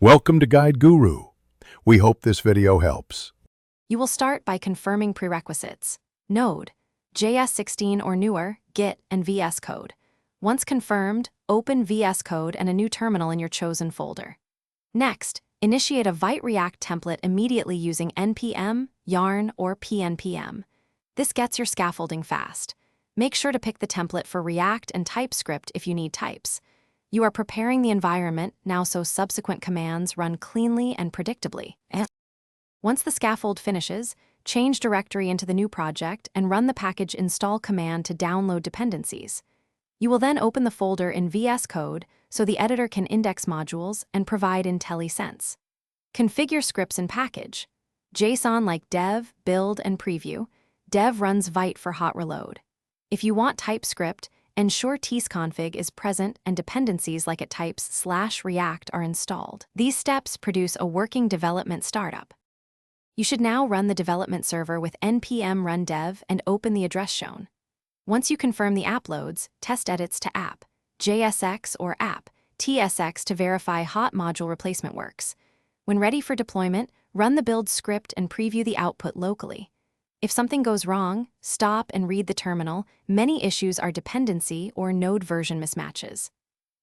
Welcome to Guide Guru. We hope this video helps. You will start by confirming prerequisites: Node, JS16 or newer, Git, and VS Code. Once confirmed, open VS Code and a new terminal in your chosen folder. Next, initiate a Vite React template immediately using npm, yarn, or pnpm. This gets your scaffolding fast. Make sure to pick the template for React and TypeScript if you need types. You are preparing the environment now so subsequent commands run cleanly and predictably. Once the scaffold finishes, change directory into the new project and run the package install command to download dependencies. You will then open the folder in VS Code so the editor can index modules and provide IntelliSense. Configure scripts in package. JSON like dev, build, and preview. Dev runs Vite for hot reload. If you want TypeScript, ensure tsconfig is present and dependencies like at types/react are installed. These steps produce a working development startup. You should now run the development server with npm run dev and open the address shown. Once you confirm the app loads, test edits to app, JSX or app, TSX to verify hot module replacement works. When ready for deployment, run the build script and preview the output locally. If something goes wrong, stop and read the terminal. Many issues are dependency or node version mismatches.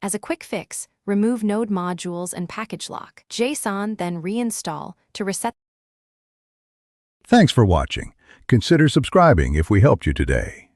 As a quick fix, remove node modules and package lock. JSON then reinstall to reset. Thanks for watching. Consider subscribing if we helped you today.